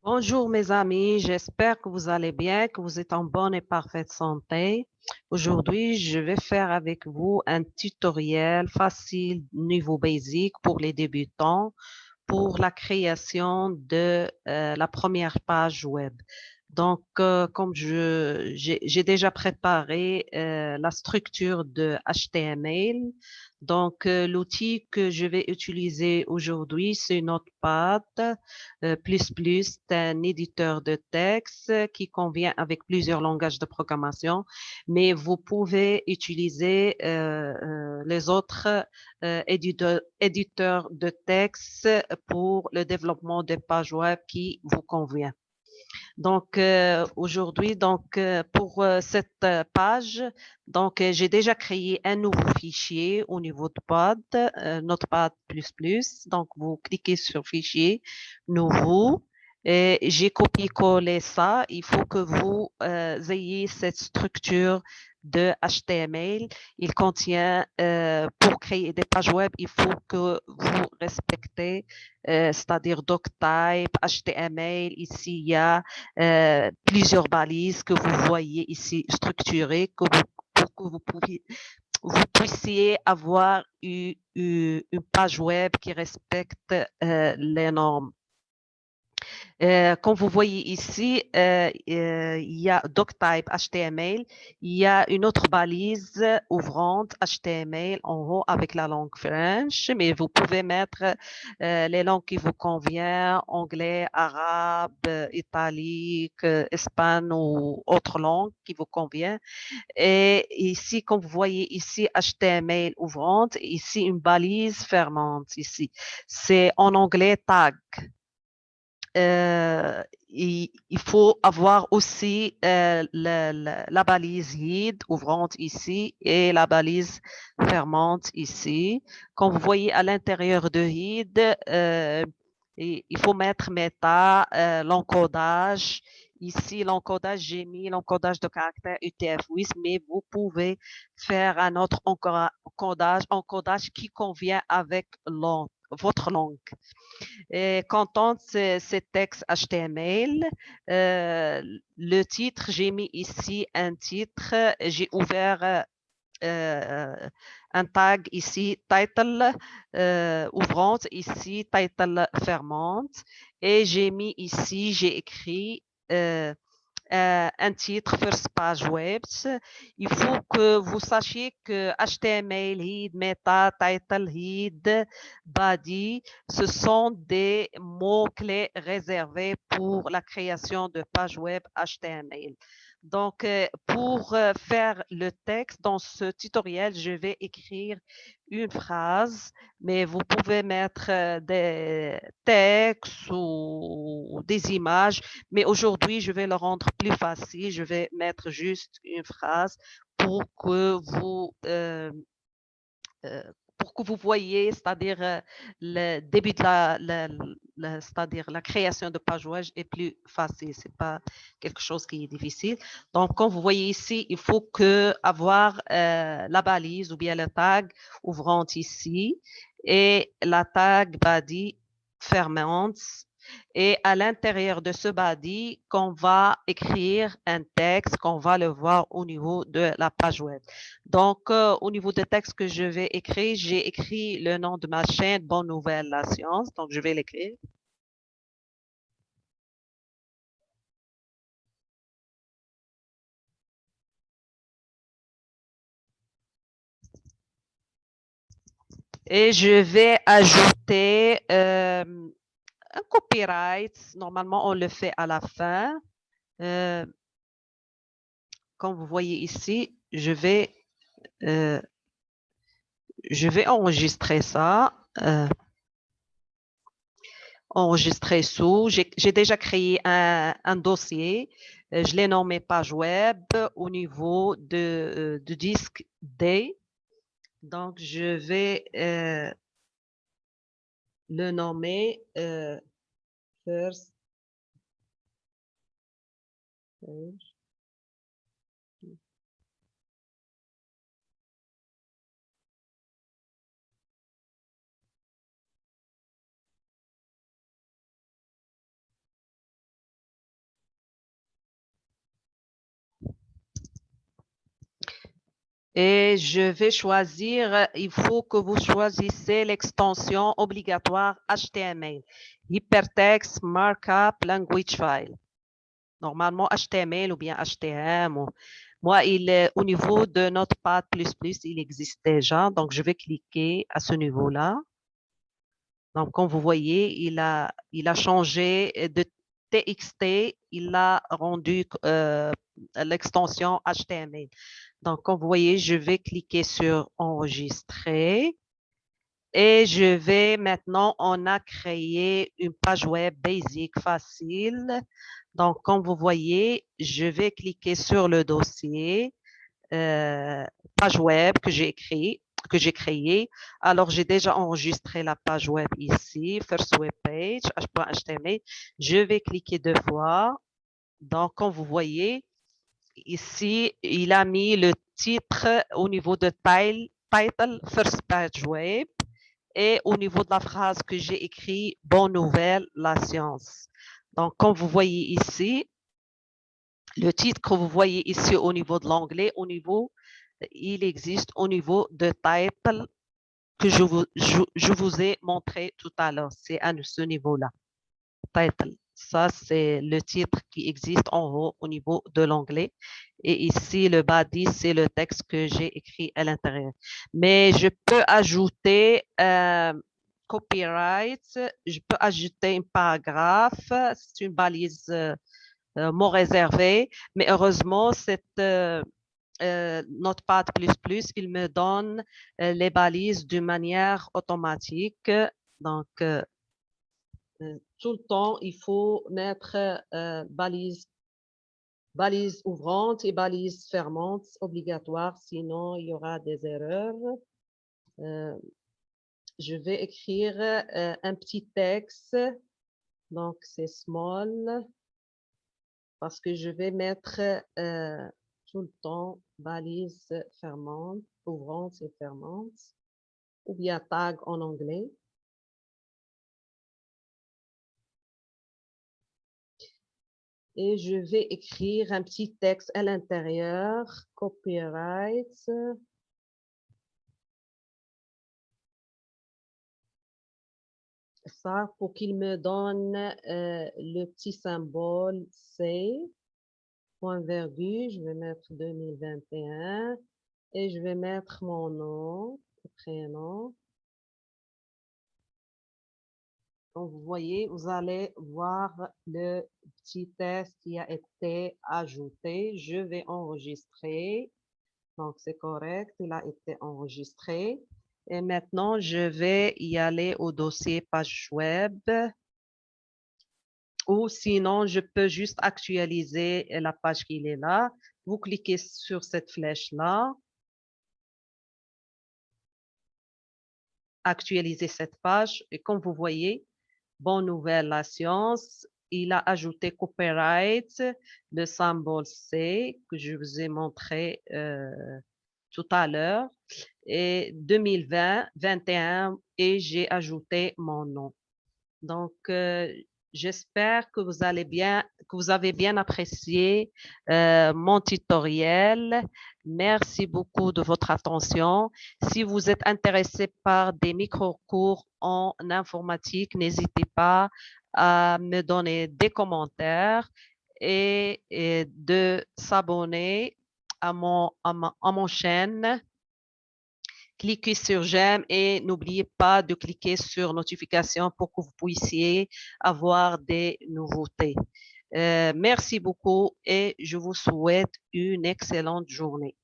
Bonjour mes amis, j'espère que vous allez bien, que vous êtes en bonne et parfaite santé. Aujourd'hui, je vais faire avec vous un tutoriel facile niveau basique pour les débutants pour la création de la première page web. Donc, comme j'ai déjà préparé la structure de HTML. Donc, l'outil que je vais utiliser aujourd'hui, c'est Notepad++. C'est un éditeur de texte qui convient avec plusieurs langages de programmation, mais vous pouvez utiliser les autres éditeurs de texte pour le développement des pages web qui vous convient. Donc aujourd'hui, pour cette page, j'ai déjà créé un nouveau fichier au niveau de Notepad, Notepad++. Donc vous cliquez sur Fichier, Nouveau. Et j'ai copié-collé ça. Il faut que vous ayez cette structure de HTML. Il contient, pour créer des pages web, il faut que vous respectez, c'est-à-dire doctype, HTML. Ici, il y a plusieurs balises que vous voyez ici structurées pour que vous puissiez avoir une page web qui respecte les normes. Comme vous voyez ici, il y a doctype HTML, il y a une autre balise ouvrante HTML en haut avec la langue French, mais vous pouvez mettre les langues qui vous conviennent, anglais, arabe, italique, espagnol ou autre langue qui vous convient. Et ici, comme vous voyez ici, HTML ouvrante, ici une balise fermante ici. C'est en anglais tag. Il faut avoir aussi la balise hid ouvrante ici et la balise fermante ici. Comme vous voyez à l'intérieur de hid, il faut mettre meta, l'encodage. Ici, l'encodage, j'ai mis l'encodage de caractère UTF-8, mais vous pouvez faire un autre encodage qui convient avec votre langue. Et content ces textes HTML. Le titre, j'ai mis ici un titre. J'ai ouvert un tag ici, title ouvrante, ici, title fermante. Et j'ai mis ici, j'ai écrit un titre First Page Web. Il faut que vous sachiez que HTML, Head, Meta, Title, Head, Body, ce sont des mots-clés réservés pour la création de pages web HTML. Donc, pour faire le texte dans ce tutoriel, je vais écrire une phrase, mais vous pouvez mettre des textes ou des images. Mais aujourd'hui, je vais le rendre plus facile. Je vais mettre juste une phrase pour que vous euh, pour que vous voyez, c'est-à-dire le début de c'est-à-dire la création de page web est plus facile. C'est pas quelque chose qui est difficile. Donc, comme vous voyez ici, il faut que avoir la balise ou bien le tag ouvrante ici et la tag body fermante. Et à l'intérieur de ce body, qu'on va écrire un texte, qu'on va le voir au niveau de la page web. Donc, au niveau du texte que je vais écrire, j'ai écrit le nom de ma chaîne Bonne Nouvelle La Science. Donc, je vais l'écrire. Et je vais ajouter un copyright. Normalement, on le fait à la fin. Euh, comme vous voyez ici, euh, je vais enregistrer ça. Enregistrer sous. J'ai déjà créé un dossier. Je l'ai nommé page web au niveau de disque D. Donc, je vais le nommer first page. Et je vais choisir, il faut que vous choisissez l'extension obligatoire HTML, Hypertext Markup Language File. Normalement, HTML ou bien HTM. Moi, au niveau de Notepad++, il existe déjà. Donc, je vais cliquer à ce niveau-là. Donc, comme vous voyez, il a changé de TXT, il a rendu l'extension HTML. Donc, comme vous voyez, je vais cliquer sur enregistrer et je vais maintenant, on a créé une page web basique facile. Donc, comme vous voyez, je vais cliquer sur le dossier page web que j'ai créé. Alors, j'ai déjà enregistré la page web ici, first web page, h.html. Je vais cliquer 2 fois. Donc, comme vous voyez, ici, il a mis le titre au niveau de title first page web et au niveau de la phrase que j'ai écrit, bonne nouvelle, la science. Donc, comme vous voyez ici, le titre que vous voyez ici au niveau de l'onglet, il existe au niveau de title que je vous ai montré tout à l'heure. C'est à ce niveau-là. Title. Ça, c'est le titre qui existe en haut au niveau de l'onglet. Et ici, le body, c'est le texte que j'ai écrit à l'intérieur. Mais je peux ajouter copyright. Je peux ajouter un paragraphe. C'est une balise mot réservé. Mais heureusement, Notepad++, il me donne les balises d'une manière automatique. Donc, tout le temps, il faut mettre balises ouvrantes et balises fermantes obligatoires, sinon il y aura des erreurs. Je vais écrire un petit texte, donc c'est small, parce que je vais mettre tout le temps balises fermantes, ouvrantes et fermantes, ou bien tag en anglais. Et je vais écrire un petit texte à l'intérieur, copyright. Ça, pour qu'il me donne le petit symbole C, point virgule, je vais mettre 2021 et je vais mettre mon nom, prénom. Donc, vous voyez, vous allez voir le petit test qui a été ajouté. Je vais enregistrer. Donc, c'est correct, il a été enregistré. Et maintenant, je vais y aller au dossier page web. Ou sinon, je peux juste actualiser la page qui est là. Vous cliquez sur cette flèche-là. Actualiser cette page. Et comme vous voyez, bonne nouvelle, la science. Il a ajouté copyright, le symbole C que je vous ai montré tout à l'heure. Et 2020, 21, et j'ai ajouté mon nom. Donc, j'espère que vous avez bien apprécié mon tutoriel. Merci beaucoup de votre attention. Si vous êtes intéressé par des micro-cours en informatique, n'hésitez pas à me donner des commentaires et de s'abonner à mon chaîne. Cliquez sur j'aime et n'oubliez pas de cliquer sur notification pour que vous puissiez avoir des nouveautés. Merci beaucoup et je vous souhaite une excellente journée.